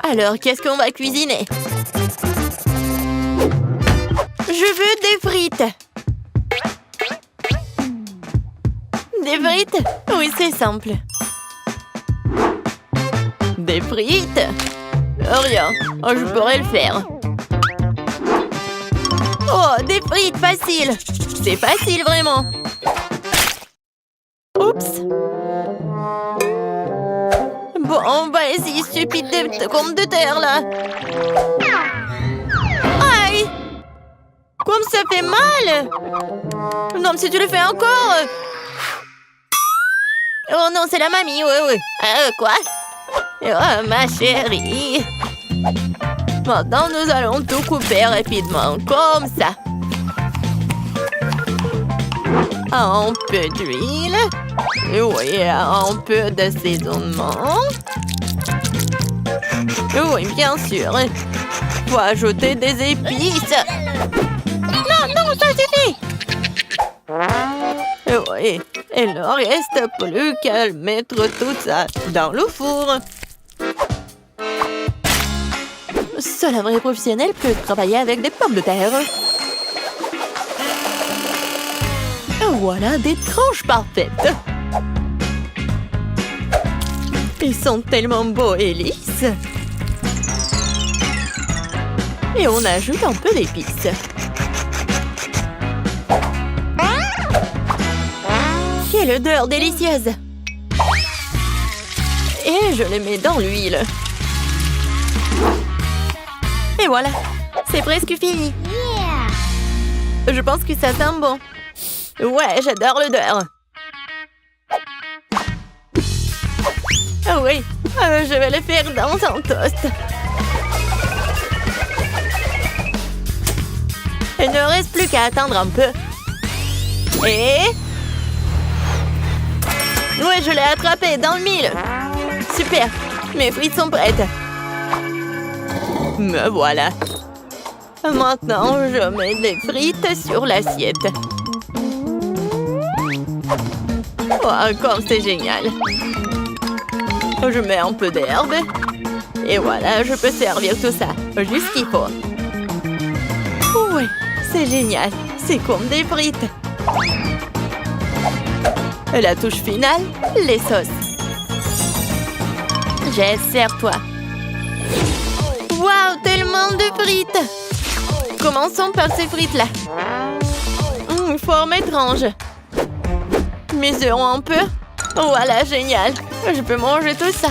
Alors, qu'est-ce qu'on va cuisiner? Je veux des frites. Des frites? Oui, c'est simple. Des frites? Rien. Je pourrais le faire. Oh, des frites, facile. C'est facile, vraiment. Oups. Bon, vas-y, stupide de pommes de terre, là. Aïe! Comme ça fait mal! Non, mais si tu le fais encore... Oh non, c'est la mamie, oui. Quoi? Oh, ma chérie. Maintenant, nous allons tout couper rapidement, comme ça. Un peu d'huile. Oui, un peu d'assaisonnement. Oui, bien sûr. Faut ajouter des épices. Non, ça suffit. Oui, il ne reste plus qu'à mettre tout ça dans le four. Seul un vrai professionnel peut travailler avec des pommes de terre. Voilà des tranches parfaites. Ils sont tellement beaux et lisses. Et on ajoute un peu d'épices. Quelle odeur délicieuse! Et je les mets dans l'huile. Et voilà, c'est presque fini. Je pense que ça sent bon. Ouais, j'adore l'odeur. Oui, je vais le faire dans un toast. Il ne reste plus qu'à attendre un peu. Et... ouais, je l'ai attrapé dans le mille. Super, mes frites sont prêtes. Me voilà. Maintenant, je mets les frites sur l'assiette. Oh, comme c'est génial. Je mets un peu d'herbe. Et voilà, je peux servir tout ça. Juste ce qu'il faut. Oui, c'est génial. C'est comme des frites. Et la touche finale, les sauces. Sers-toi. Waouh, tellement de frites. Commençons par ces frites-là. Forme étrange. Mesurons un peu. Voilà, génial. Je peux manger tout ça.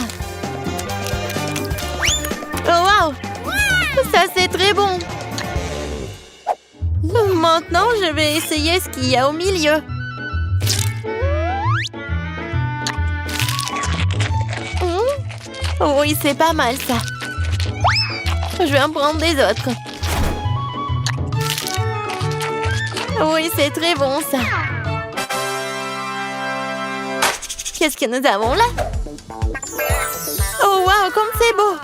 Oh, waouh! Ça, c'est très bon. Maintenant, je vais essayer ce qu'il y a au milieu. Oui, c'est pas mal, ça. Je vais en prendre des autres. Oui, c'est très bon, ça. Qu'est-ce que nous avons là? Oh, wow, comme c'est beau!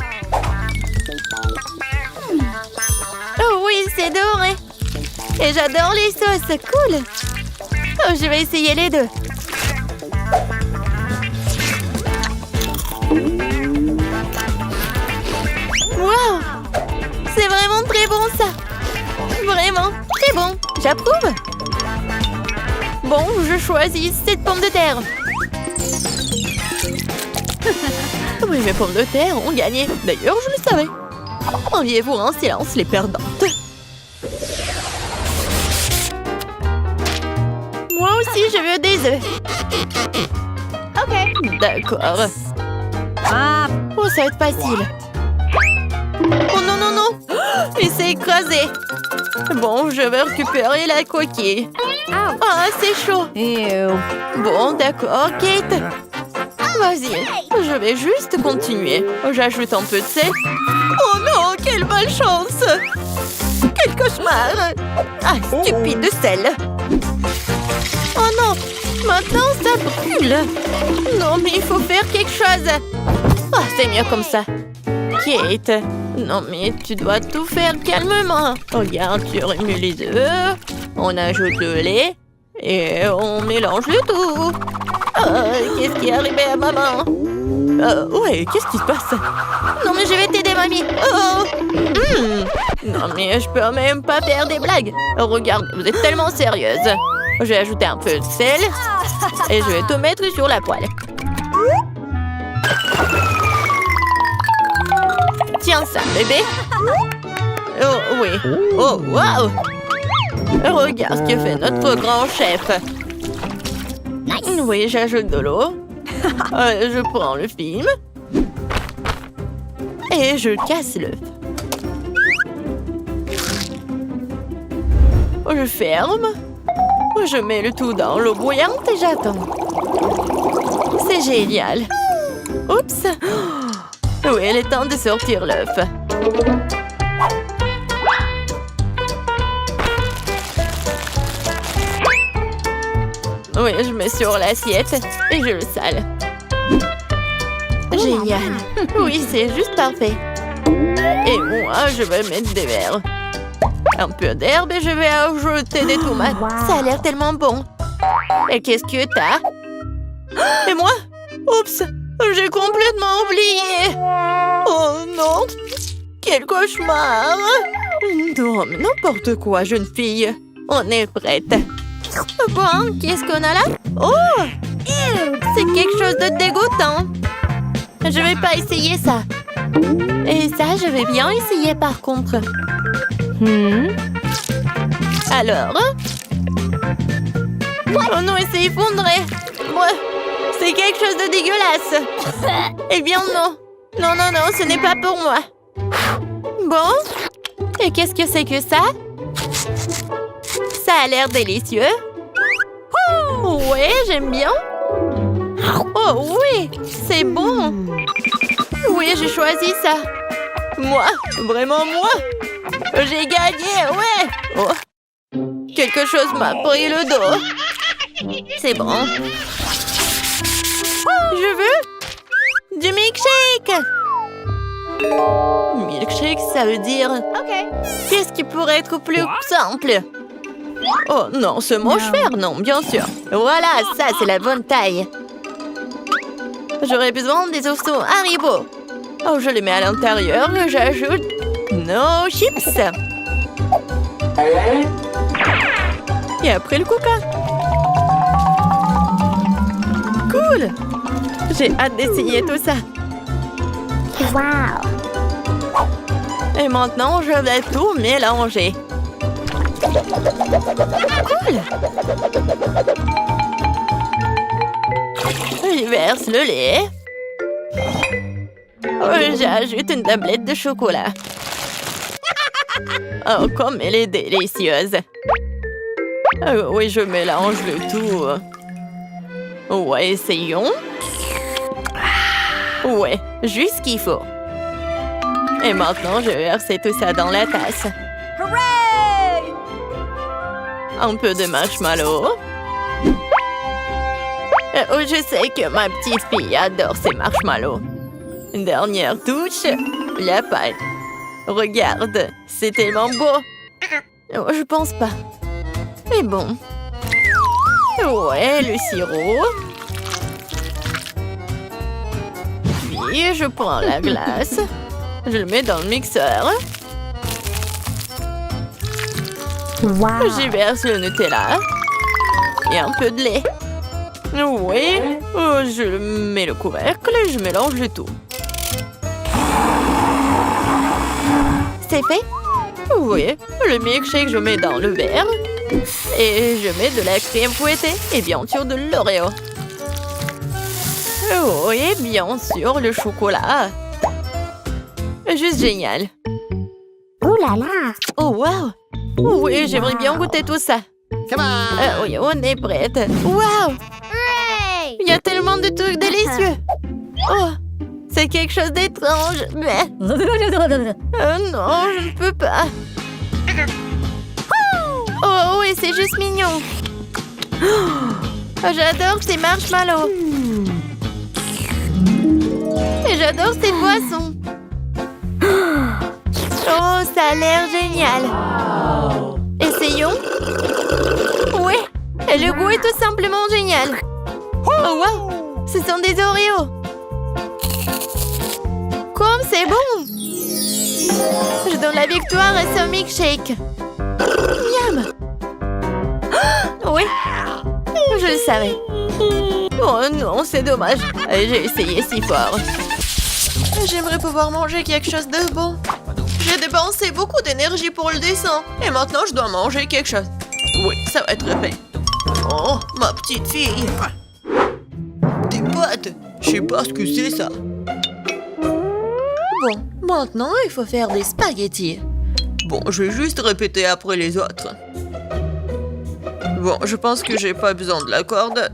Oh oui, c'est doré! Et j'adore les sauces, cool! Oh, je vais essayer les deux. Wow! C'est vraiment très bon, ça! Vraiment, très bon! J'approuve! Bon, je choisis cette pomme de terre. Oui, mes pommes de terre ont gagné. D'ailleurs, je le savais. Enviez-vous en silence les perdantes. Moi aussi, je veux des œufs. Ok. D'accord. Oh, ça va être facile. Oh non, non, non. Il s'est écrasé. Bon, je vais récupérer la coquille. Ah, c'est chaud. Bon, d'accord, Kate. Vas-y, je vais juste continuer. J'ajoute un peu de sel. Oh non, quelle malchance! Quel cauchemar! Ah, stupide sel! Oh non, maintenant ça brûle! Non, mais il faut faire quelque chose! Ah, c'est mieux comme ça. Kate, non mais tu dois tout faire calmement. Regarde, tu remues les œufs, on ajoute le lait et on mélange le tout. Qu'est-ce qui est arrivé à maman? Ouais, qu'est-ce qui se passe? Non, mais je peux même pas faire des blagues. Regarde, vous êtes tellement sérieuse. Je vais ajouter un peu de sel et je vais tout mettre sur la poêle. Tiens ça, bébé. Oh, oui. Oh, wow. Regarde ce que fait notre grand chef. Oui, j'ajoute de l'eau. Je prends le film. Et je casse l'œuf. Je ferme. Je mets le tout dans l'eau bouillante et j'attends. C'est génial. Oups. Oui, il est temps de sortir l'œuf. Oui, je mets sur l'assiette et je le sale. Génial. Oui, c'est juste parfait. Et moi, je vais mettre des verres. Un peu d'herbe et je vais ajouter des tomates. Ça a l'air tellement bon. Et qu'est-ce que t'as? Et moi? Oups, j'ai complètement oublié. Oh non, quel cauchemar. Non, mais n'importe quoi, jeune fille. On est prête. Bon, qu'est-ce qu'on a là? Oh, c'est quelque chose de dégoûtant. Je vais pas essayer ça. Et ça, je vais bien essayer par contre. Alors? Oh non, c'est effondré. C'est quelque chose de dégueulasse. Eh bien non. Non, non, non, ce n'est pas pour moi. Bon. Et qu'est-ce que c'est que ça? Ça a l'air délicieux. Ouais, j'aime bien. Oh oui, c'est bon. Oui, j'ai choisi ça. Moi, vraiment moi. J'ai gagné, ouais. Oh. Quelque chose m'a pris le dos. C'est bon. Je veux du milkshake. Milkshake, ça veut dire... Qu'est-ce qui pourrait être plus simple? Oh non, ce mâche-fer, non, bien sûr. Voilà, ça, c'est la bonne taille. J'aurais besoin des ossements Haribo. Oh, je les mets à l'intérieur et j'ajoute nos chips. Et après le coca. Cool. J'ai hâte d'essayer tout ça. Wow! Et maintenant, je vais tout mélanger. Cool. Je verse le lait. J'ajoute une tablette de chocolat. Oh, comme elle est délicieuse. Oui, je mélange le tout. Ouais, essayons. Ouais, juste ce qu'il faut. Et maintenant, je vais verser tout ça dans la tasse. Hooray! Un peu de marshmallow. Je sais que ma petite fille adore ces marshmallows. Une dernière touche, la pâte. Regarde, c'est tellement beau. Oh, je pense pas. Mais bon. Ouais, le sirop. Puis, je prends la glace. Je le mets dans le mixeur. Wow! J'y verse le Nutella. Et un peu de lait. Oui, je mets le couvercle et je mélange le tout. C'est fait? Oui, le milkshake, je mets dans le verre. Et je mets de la crème fouettée et bien sûr de l'Oreo. Oh, et bien sûr le chocolat. Juste génial. Ouh là là! Oh, wow! Oui, j'aimerais bien goûter tout ça. Oui, on est prête. Wow! Il y a tellement de trucs délicieux. Oh, c'est quelque chose d'étrange. Mais... non, je ne peux pas. Oh, oui, c'est juste mignon. Oh, j'adore ces marshmallows. Et j'adore ces boissons. Oh, ça a l'air génial. Essayons. Ouais, et le goût est tout simplement génial. Oh, wow, ce sont des Oreos. Comme c'est bon. Je donne la victoire à ce milkshake. Miam! Oui, je le savais. Oh non, c'est dommage. J'ai essayé si fort. J'aimerais pouvoir manger quelque chose de bon. J'ai dépensé beaucoup d'énergie pour le dessin. Et maintenant, je dois manger quelque chose. Oui, ça va être fait. Oh, ma petite fille. Des pâtes. Je sais pas ce que c'est, ça. Bon, maintenant, il faut faire des spaghettis. Bon, je vais juste répéter après les autres. Bon, je pense que j'ai pas besoin de la corde.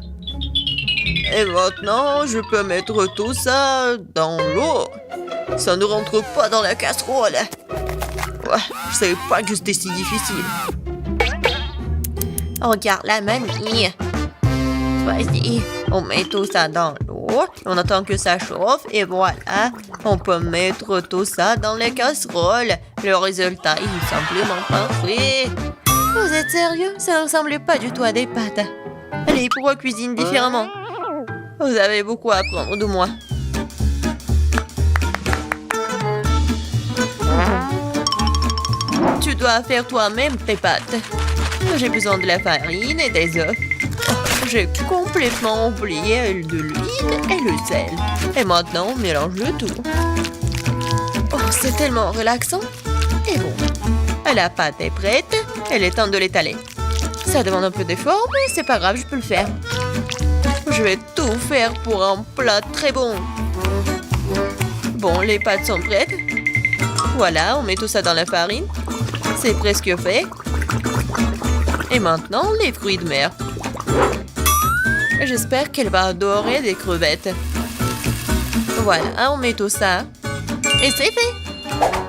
Et maintenant, je peux mettre tout ça dans l'eau. Ça ne rentre pas dans la casserole. Ouais, je savais pas que c'était si difficile. Regarde la mamie. Vas-y, on met tout ça dans l'eau. On attend que ça chauffe et voilà. On peut mettre tout ça dans la casserole. Le résultat est simplement parfait. Vous êtes sérieux? Ça ne ressemble pas du tout à des pâtes. Allez, pourquoi cuisine différemment? Vous avez beaucoup à apprendre de moi. Tu dois faire toi-même tes pâtes. J'ai besoin de la farine et des œufs. Oh, j'ai complètement oublié de l'huile et le sel. Et maintenant, on mélange le tout. Oh, c'est tellement relaxant. Et bon, la pâte est prête. Il est temps de l'étaler. Ça demande un peu d'effort, mais c'est pas grave, je peux le faire. Je vais tout faire pour un plat très bon. Bon, les pâtes sont prêtes. Voilà, on met tout ça dans la farine. C'est presque fait. Et maintenant, les fruits de mer. J'espère qu'elle va adorer des crevettes. Voilà, on met tout ça. Et c'est fait.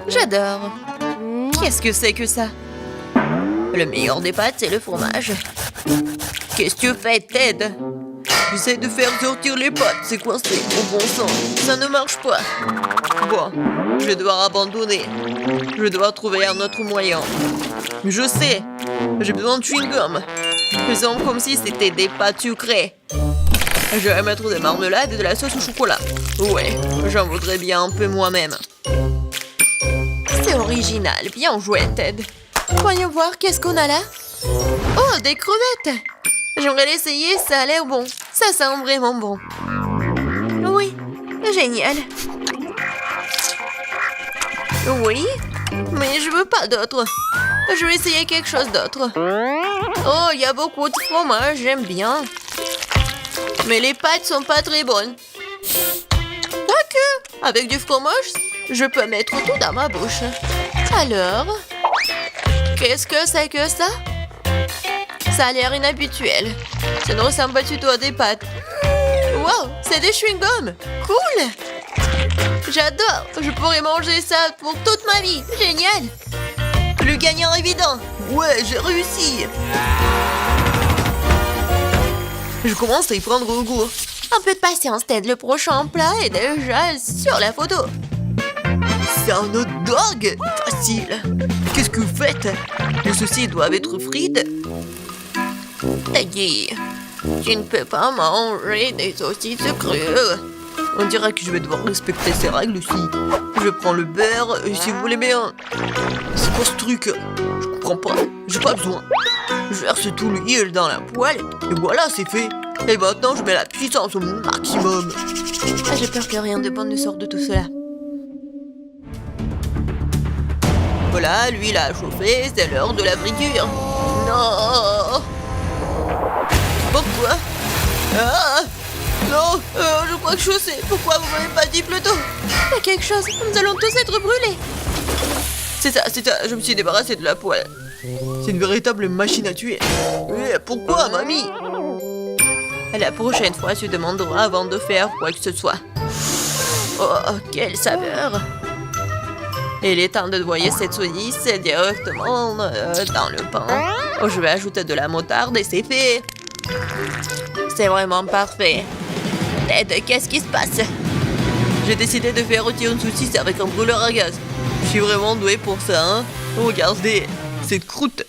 J'adore. Qu'est-ce que c'est que ça? Le meilleur des pâtes, c'est le fromage. Qu'est-ce que tu fais, Ted? J'essaie de faire sortir les pâtes, c'est coincé, au bon sang. Ça ne marche pas. Bon, je vais devoir abandonner. Je vais devoir trouver un autre moyen. Je sais, j'ai besoin de chewing-gum. Faisons comme si c'était des pâtes sucrées. Je vais mettre des marmelades et de la sauce au chocolat. Ouais, j'en voudrais bien un peu moi-même. C'est original, bien joué, Ted. Voyons voir, qu'est-ce qu'on a là? Oh, des crevettes! J'aimerais l'essayer, ça a l'air bon. Ça sent vraiment bon. Oui, génial. Oui, mais je veux pas d'autre. Je vais essayer quelque chose d'autre. Oh, il y a beaucoup de fromage, j'aime bien. Mais les pâtes sont pas très bonnes. Quoique, avec du fromage, je peux mettre tout dans ma bouche. Alors, qu'est-ce que c'est que ça? Ça a l'air inhabituel. Ça ne ressemble pas du tout à des pâtes. Wow, c'est des chewing-gums. Cool. J'adore. Je pourrais manger ça pour toute ma vie. Génial. Le gagnant évident. Ouais, j'ai réussi. Je commence à y prendre au goût. Un peu de patience, Ted. Le prochain plat est déjà sur la photo. C'est un hot dog. Facile. Qu'est-ce que vous faites? Les saucisses doivent être frites. Teddy, tu ne peux pas manger des saucisses crues. On dirait que je vais devoir respecter ces règles aussi. Je prends le beurre, et si vous voulez bien. C'est quoi ce truc? Je comprends pas. J'ai pas besoin. Je verse tout l'huile dans la poêle, et voilà, c'est fait. Et maintenant, je mets la puissance au maximum. Ah, j'ai peur que rien de bon ne sorte de tout cela. Voilà, l'huile a chauffé, c'est l'heure de la friture. Non! Pourquoi? Ah! Non! Je crois que je sais. Pourquoi vous m'avez pas dit plus tôt? Il y a quelque chose. Nous allons tous être brûlés. C'est ça. Je me suis débarrassée de la poêle. C'est une véritable machine à tuer. Mais pourquoi, mamie? La prochaine fois, tu demanderas avant de faire quoi que ce soit. Oh, quelle saveur! Il est temps de noyer cette saucisse directement dans le pain. Oh, je vais ajouter de la moutarde et c'est fait. C'est vraiment parfait. Ted, qu'est-ce qui se passe? J'ai décidé de faire rôtir une saucisse avec un brûleur à gaz. Je suis vraiment douée pour ça, hein? Regardez, cette croûte.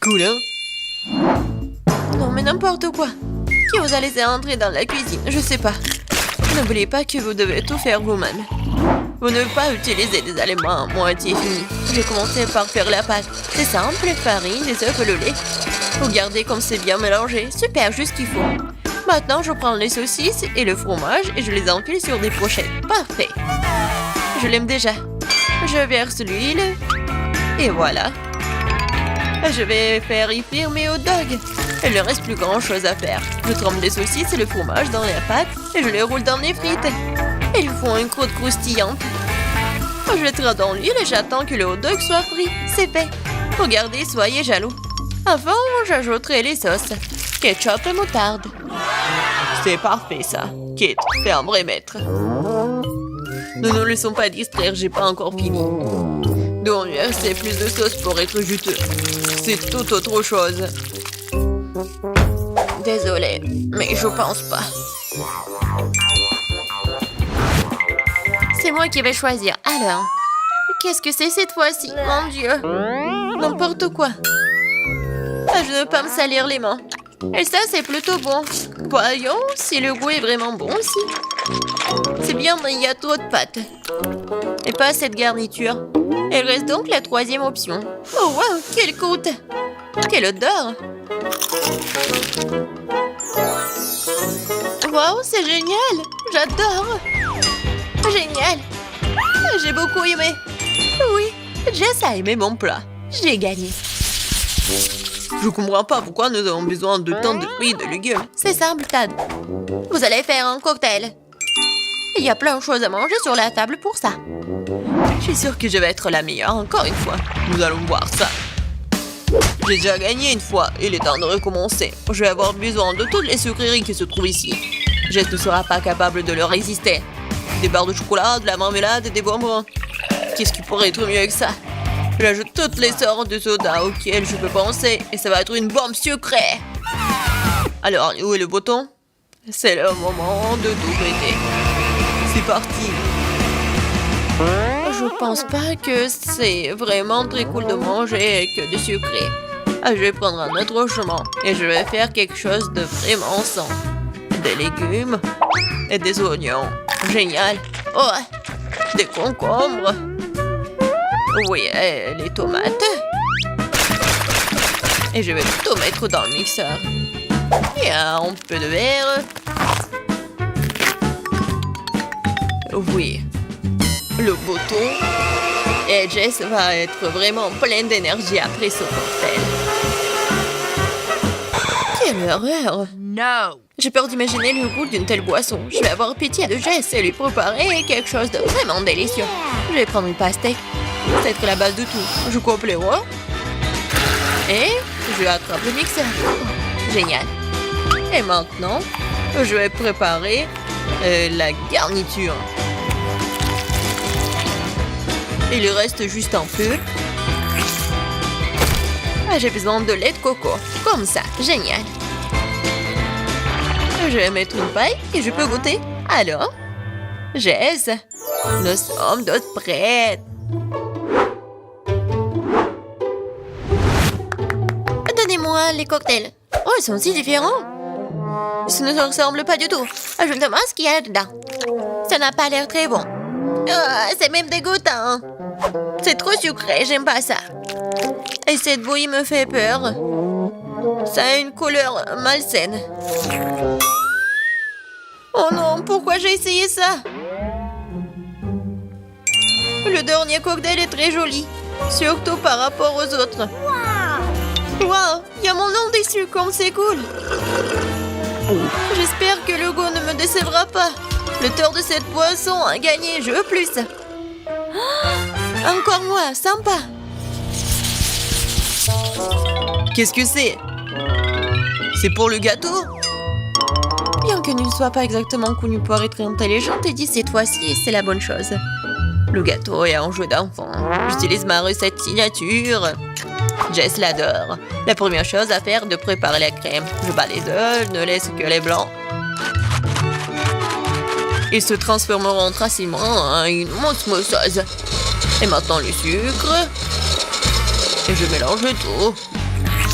Cool, hein? Non, mais n'importe quoi. Qui vous a laissé entrer dans la cuisine? Je sais pas. N'oubliez pas que vous devez tout faire vous-même. Vous ne devez pas utiliser des aliments à moitié finis. J'ai commencé par faire la pâte. C'est simple, farine, des œufs et le lait. Regardez comme c'est bien mélangé. Super, juste ce qu'il faut. Maintenant, je prends les saucisses et le fromage et je les enfile sur des pochettes. Parfait. Je l'aime déjà. Je verse l'huile. Et voilà. Je vais faire y frire mes hot dogs. Il ne reste plus grand chose à faire. Je trempe les saucisses et le fromage dans la pâte et je les roule dans les frites. Ils font une croûte croustillante. Je les traite dans l'huile et j'attends que le hot dog soit frit. C'est fait. Regardez, soyez jaloux. Avant, j'ajouterai les sauces. Ketchup et moutarde. C'est parfait ça. Kate, t'es un vrai maître. Ne nous laissons pas distraire, j'ai pas encore fini. Donc, c'est plus de sauce pour être juteux. C'est tout autre chose. Désolée, mais je pense pas. C'est moi qui vais choisir. Alors, qu'est-ce que c'est cette fois-ci? Mon Dieu. N'importe quoi. Je ne veux pas me salir les mains. Et ça, c'est plutôt bon. Voyons si le goût est vraiment bon aussi. C'est bien, mais il y a trop de pâtes. Et pas cette garniture. Il reste donc la troisième option. Oh, wow, quelle croûte! Quelle odeur! Wow, c'est génial! J'adore! Génial! J'ai beaucoup aimé. Oui, Jess a aimé mon plat. J'ai gagné. Je comprends pas pourquoi nous avons besoin de tant de fruits et de légumes. C'est simple, Tad. Vous allez faire un cocktail. Il y a plein de choses à manger sur la table pour ça. Je suis sûre que je vais être la meilleure encore une fois. Nous allons voir ça. J'ai déjà gagné une fois. Il est temps de recommencer. Je vais avoir besoin de toutes les sucreries qui se trouvent ici. Jess ne sera pas capable de leur résister. Des barres de chocolat, de la marmelade et des bonbons. Qu'est-ce qui pourrait être mieux que ça? J'ajoute toutes les sortes de sodas auxquelles je peux penser et ça va être une bombe sucrée. Alors, où est le bouton? C'est le moment de tout péter. C'est parti. Je pense pas que c'est vraiment très cool de manger que du sucré. Je vais prendre un autre chemin et je vais faire quelque chose de vraiment sain. Des légumes et des oignons. Génial. Oh, des concombres. Oui, et les tomates. Et je vais tout mettre dans le mixeur. Et un peu de verre. Oui. Le bouton. Et Jess va être vraiment pleine d'énergie après ce cocktail. Quelle horreur! No! J'ai peur d'imaginer le goût d'une telle boisson. Je vais avoir pitié de Jess et lui préparer quelque chose de vraiment délicieux. Je vais prendre une pastèque. C'est être la base de tout. Je coupe les rois. Et je attrape le mixeur. Génial. Et maintenant, je vais préparer la garniture. Il reste juste un peu. J'ai besoin de lait de coco. Comme ça. Génial. Je vais mettre une paille et je peux goûter. Alors, Jess, nous sommes toutes prêtes. Donnez-moi les cocktails. Oh, ils sont si différents. Ça ne se ressemble pas du tout. Je me demande ce qu'il y a dedans. Ça n'a pas l'air très bon. C'est même dégoûtant. C'est trop sucré, j'aime pas ça. Et cette bouillie me fait peur. Ça a une couleur malsaine. Oh non, pourquoi j'ai essayé ça? Le dernier cocktail est très joli. Surtout par rapport aux autres. Wow, il y a mon nom dessus, comme c'est cool. J'espère que le goût ne me décevra pas. Le tort de cette boisson a gagné, je veux plus. Encore moi, sympa. Qu'est-ce que c'est? C'est pour le gâteau? Bien que ne soit pas exactement connu pour être intelligente, et dit cette fois-ci, c'est la bonne chose. Le gâteau est un jeu d'enfant. J'utilise ma recette signature. Jess l'adore. La première chose à faire est de préparer la crème. Je bats les œufs, ne laisse que les blancs. Ils se transformeront facilement en une osmosose. Et maintenant le sucre. Et je mélange tout.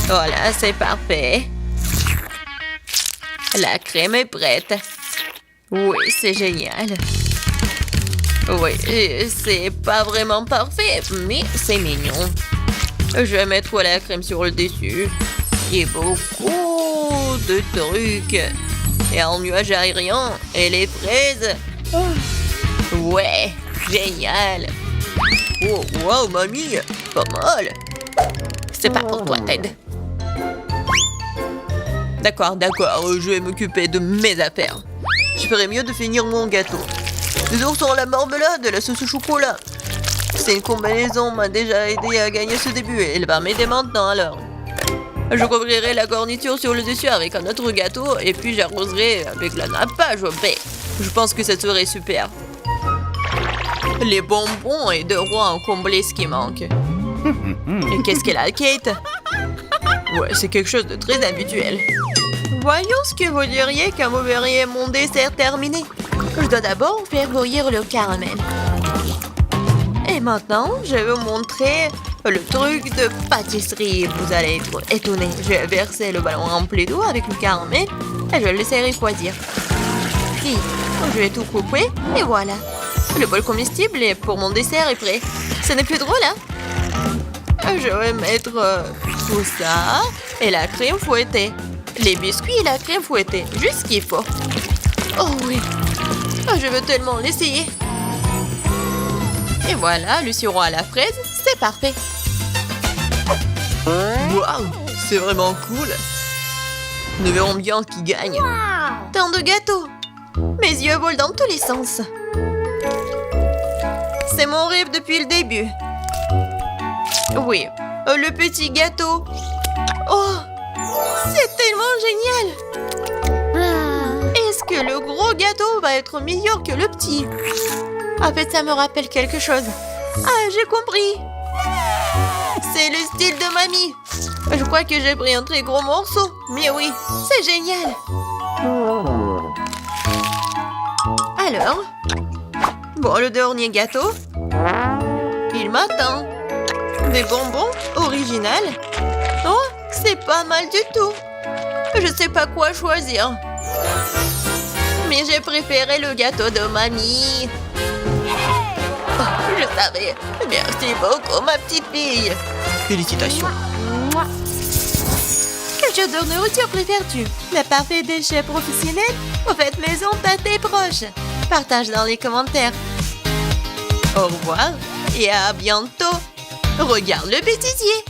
Voilà, c'est parfait. La crème est prête. Oui, c'est génial. Oui, c'est pas vraiment parfait, mais c'est mignon. Je vais mettre la crème sur le dessus. Et beaucoup de trucs. Et un nuage aérien. Et les fraises. Ouais, génial. Oh, wow, mamie, pas mal. C'est pas pour toi, Ted. D'accord, je vais m'occuper de mes affaires. Je ferais mieux de finir mon gâteau. Des oursons à la marmelade et la sauce au chocolat. C'est une combinaison m'a déjà aidé à gagner ce début et elle va m'aider maintenant alors. Je couvrirai la garniture sur le dessus avec un autre gâteau et puis j'arroserai avec la nappage au baie. Je pense que ça serait super. Les bonbons et de roi ont comblé ce qui manque. Et qu'est-ce qu'elle a, Kate? Ouais, c'est quelque chose de très habituel. Voyons ce que vous diriez quand vous verriez mon dessert terminé. Je dois d'abord faire bouillir le caramel. Et maintenant, je vais vous montrer le truc de pâtisserie. Vous allez être étonnés. Je vais verser le ballon rempli d'eau avec le caramel et je vais le laisser refroidir. Puis, je vais tout couper et voilà. Le bol comestible pour mon dessert est prêt. Ce n'est plus drôle, hein? Je vais mettre tout ça et la crème fouettée. Les biscuits et la crème fouettée. Juste ce qu'il faut. Oh oui. Je veux tellement l'essayer. Et voilà, le sirop à la fraise, c'est parfait. Waouh, c'est vraiment cool. Nous verrons bien qui gagne. Tant de gâteaux. Mes yeux volent dans tous les sens. C'est mon rêve depuis le début. Oui, le petit gâteau. Oh, c'est tellement génial. Est-ce que le gros gâteau va être meilleur que le petit? En fait, ça me rappelle quelque chose. Ah, j'ai compris. C'est le style de mamie. Je crois que j'ai pris un très gros morceau. Mais oui, c'est génial. Alors, bon, le dernier gâteau. Il m'attend. Des bonbons originales. Oh, c'est pas mal du tout. Je sais pas quoi choisir. Mais j'ai préféré le gâteau de mamie. Oh, je savais. Merci beaucoup, ma petite fille. Félicitations. Quel genre de nourriture préfères-tu? Le parfait déchet professionnel ou fait maison par tes proches? Partage dans les commentaires. Au revoir et à bientôt. Regarde le bêtisier.